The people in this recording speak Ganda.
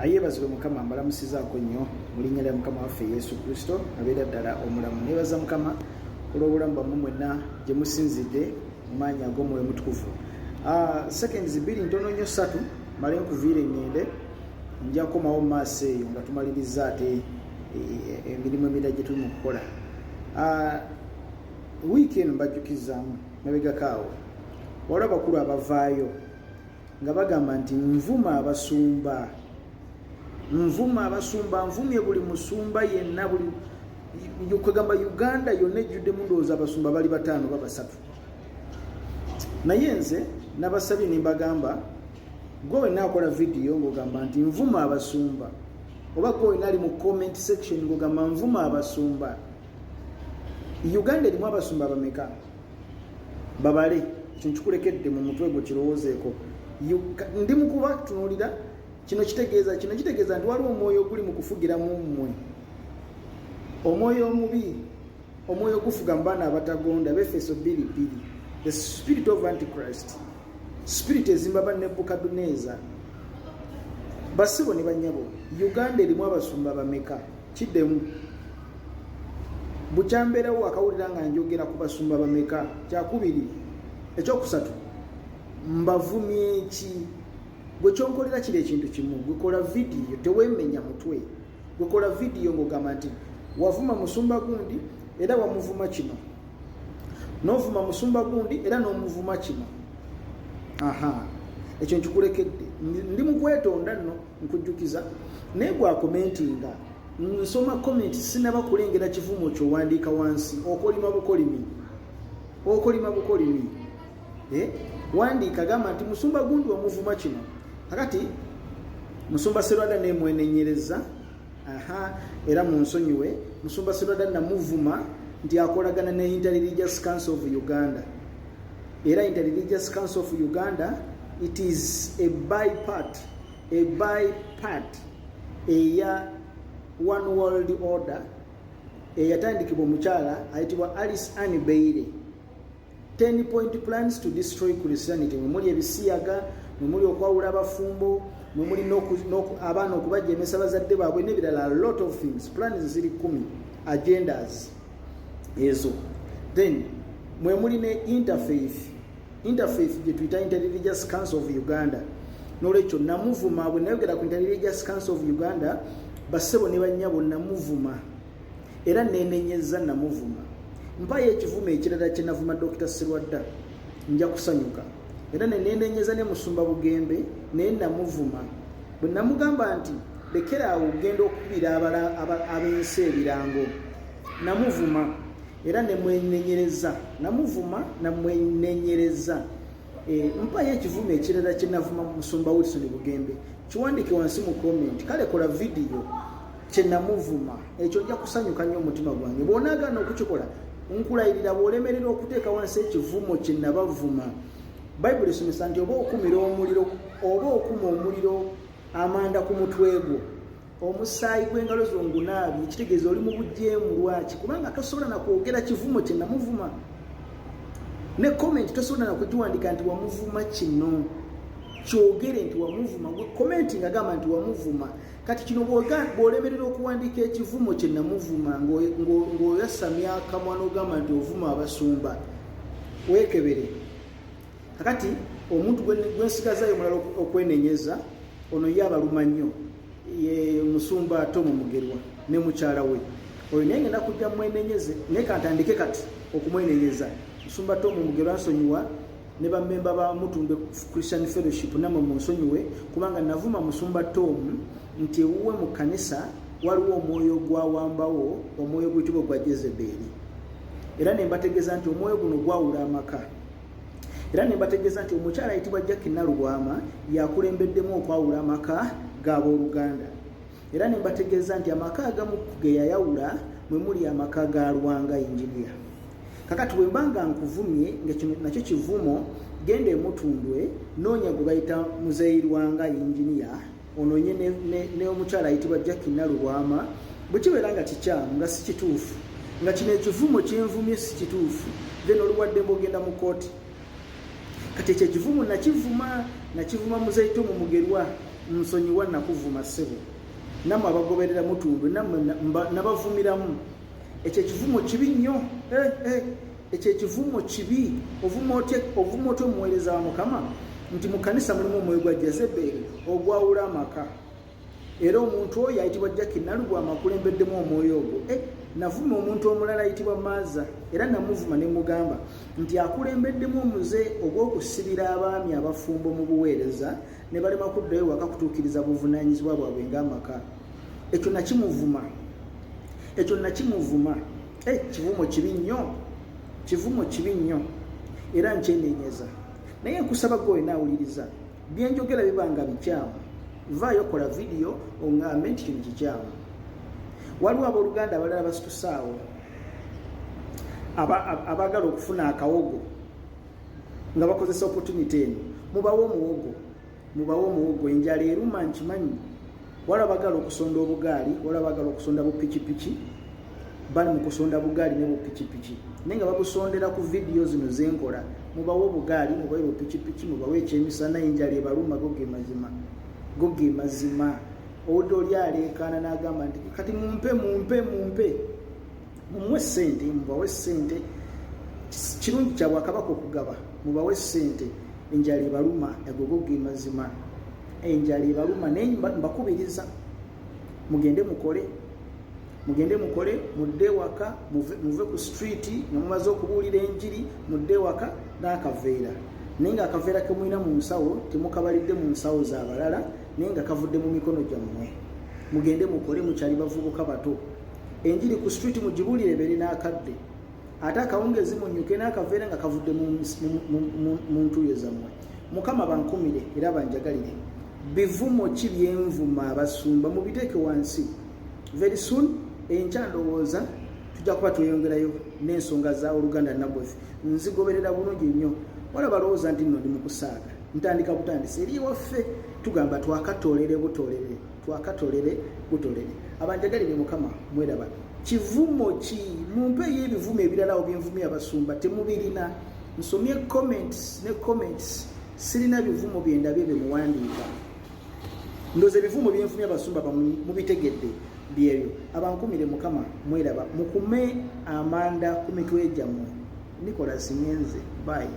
Ayebazibwe Mukama mbalamusizaako nnyo mu linnya lya Mukama waffe Yesu Kristo abeera ddala omulamu. Neebaza Mukama olw'obulamu bwammwe mwenna gye musinzidde mu maanyi ag'Omwoyo Mutukuvu. Seconds 2 ntono nnyo 3 male nkuviire ngende nja kukomawo mu maaso eyo nga tumaliriza ate emirimu emirala gye tuli mu kukola. Wiiki eno mbajjukizaamu mabegakaawo waliwo abakulu abavaayo nga bagamba nti nvuma abasumba, nvumye buli musumba yenna, buli kugamba Uganda yonna ejjuddemu ndowooza abasumba bali 5 oba 3. Naye nze nabasabye ne mbagamba gwe wenna akola vidiyo ng'ogamba nti nvuma abasumba, oba gwe wenna ali mu comment section ng'ogamba nvuma abasumba. Uganda erimu abasumba bameka? Babale, ekyo nkikulekedde mu mutwe gwo kirowoozeeko. Ndi mu kubatunuulira kino kitegeeza nti waliwo omwoyo oguli mu kufugira mu mmwe, omwoyo omubi, omwoyo ogufuga mu baana abatagonda. Befeso 2:2, the spirit of Antichrist, spirit ezimba ba Nebukaduneza. Basibo ne bannyabo, Uganda erimu abasumba bameka? Kiddemu. Bukyambeerawo akawulira nga njogera ku basumba bameka? Kyakubiri. Ekyokusatu, mbavumye ki? Gwe kyonkolera kiri ekintu kimu, gwekola vidiyo teweemenya mutwe, gwekola vidiyo ng'ogamba nti wavuma musumba gundi era wamuvuma kino, n'ovuma musumba gundi era n'omuvuma kino. Ekyo nkikulekedde. Ndi mu kwetonda nno nkujjukiza, naye gwakomentinga nsoma komenti sinaba kulengera kivumo ky'owandiika wansi. Okolima bukolimi. Wandiika gamba nti musumba gundi wamuvuma kino. Kakati musumba Serwada nemwenenyereza, era munsonyiwe, musumba Serwada namuvuma nti akolagana ne Inter-Religious Council of Uganda. Era Inter-Religious Council of Uganda, it is a by-part eya One World Order eyatandikibwa omukyala ayitibwa Alice Ann Beire. 10-point plans to destroy Christianity. Mwemuli ebisiyaga, mwemuli okwawula abafumbo, mwemuli abaana okubajemesa bazadde baabwe n'ebirala, a lot of things. Plans ziri 10, agendas ezo. Then mwemuli ne interfaith gye tuyita Inter-Religious Council of Uganda. N'olwekyo namuvuma, bwe nayogera ku Inter-Religious Council of Uganda, basebo ne bannyabo namuvuma era nenenyeza namuvuma. Mpayo ekivumo ekirala kye navuma Dr. Serwadda nja kusanyuka, era nenenyeza ne musumba Bugembe naye namuvuma. Bwe namugamba nti lekeraawo ogenda okubira ab'ensi ebirango, namuvuma era nemwenenyereza. Namuvuma namwenenyereza. Mpayo ekivumo ekirala kye navuma musumba Wilson Bugembe, kiwandike wansi mu comment. Kale kola vidiyo kye namuvuma, ekyo nja kusanyuka nnyo omutima gwange. Bw'onaagaana okukikola nkulayirira bw'olemerera okuteeka wansi ekivumo kye nabavuma. Bayibuli esomesa nti oba okuma omuliro amanda ku mutwe gwo, omusaayi gw'engalo zo ngunaabye, kitegeeza oli mu bujeemu. Lwaki? Kubanga tosobola nakwogera kivumo kye namuvuma. Ne comment tosobola nakugiwandika nti wamuvuma kino, kyogere nti wamuvuma. Gwe commenting agamba nti wamuvuma. Kati kino bw'olemerera okuwandiika ekivumo kye namuvuma ng'oyasamya akamwa n'ogamba nti ovuma abasumba, weekebere. Kakati omuntu gwensigazayo mulala okwenenyeza, ono ye abaluma nnyo, ye musumba Tom Mugerwa ne mukyala we. Oyo naye ngenda kujja mwenenyeze, naye kantandike kati okumwenenyeza. Musumba Tom Mugerwa nsonyiwa, ne bammemba ba Mutunde Christian Fellowship namwe munsonyiwe, kubanga navuma musumba Tom nti ewuwe mu kanisa waliwo omwoyo gwawambawo, omwoyo guyitibwa gwa Jezeberi. Era ne mbategeeza nti omwoyo guno gwawula amaka. Era ne mbategeeza nti omukyala ayitibwa Jackie Nalugwama yakulembeddemu okwawula amaka g'abooluganda. Era ne mbategeeza nti amaka agamu ge yayawula mwe muli amaka ga Lwanga Engineer. Kakati bwe mbanga nkuvumye nga kino nakyo kivumo, genda Mutundwe noonya gwe bayita Muzeeyi Lwanga Engineer, ononye ne omukyala ayitibwa Jackie Nalugwama. Bwe kibeera nga kikyamu nga si kituufu, nga kino ekivumo kyenvumye si kituufu, then oluwadde mbogenda mu kooti. Kati ekyo ekivumo nakivuma Muzeeyi Tom Mugerwa nsonyiwa nakuvuma ssebo nammwe abagoberera mutundu nammwe nabavumiramu ekyo ekivumo kibi nnyo ekyo ekivumo kibi ovuma otya omuweereza wa Mukama nti mu kanisa mulimu omwoyo gwa Jezeberi ogwawula amaka era omuntu oyo ayitibwa Jackie Nalugwama akulembeddemu omwoyo ogwo navuma omuntu omulala ayitibwa Maaza era namuvuma ne mugamba nti akulembeddemu omuze ogw'okusibira abaami abafumbo mu buweereza ne balema kuddayo waka kutuukiriza buvunaanyizibwa bwabwe ng'amaka ekyo nakimuvuma kivumo kibi nnyo era nkyeneenyeza naye nkusaba gwe naawuliriza byenjogera bibanga bikyamu vaayo kola vidiyo ongambe nti kino kikyamu waliwo abooluganda abalala basitusaawo abaagala okufuna akawogo nga bakozesa opportunity eno mubawo omuwogo enjala eruma nkimanyi wala bagala okusonda obugaali wala bagala okusonda bupikipiki bali mu kusonda bugaali ne bupikipiki naye nga babusondera ku vidiyo zino zenkola mubawo obugaali mubawe bupikipiki mubawe ekyemisana enjala ebaluma go ge mazima owudde oli aleekaana n'agamba nti kati mumpe mumuwe ssente mubawe ssente kirungi kya Bwakabaka okugaba mubawe ssente enjala ebaluma go ge mazima enjala ebaluma naye mbakubiriza mugende mukole mudde waka muve ku street nga mumaze okubuulira enjiri mudde waka n'akaveera naye nga akaveera ke mulina mu nsawo temukabalidde mu nsawo z'abalala naye nga kavudde mu mikono gyammwe mugende mukole mukyali bavubuka bato enjiri ku street mugibuulire beri n'akadde ate akawungezi munyuke n'akaveera nga kavudde mu ntuuyo zammwe Mukama bankumire era banjagalire bivumo ki byenvuma abasumba mubiteeke wansi very soon enkyandowoza tujja kuba tweyongerayo n'ensonga za Oluganda Naboth nzigoberera bulungi nnyo wala balowooza nti nno ndi mu kusaaga ntandika butandisi eri waffe tugamba twakatolere butolere abanjagalire Mukama mweraba kivumo ki mumpeeyo ebivumo ebiralawo byenvumye abasumba temubirina nsomye comments sirina bivumo byendabye byemuwandiika ndoze ebivumo byenvumye abasumba mubitegedde byebyo abankumire Mukama mweraba mukume amanda ku mitwe gyammwe Nicholas Nyenze bye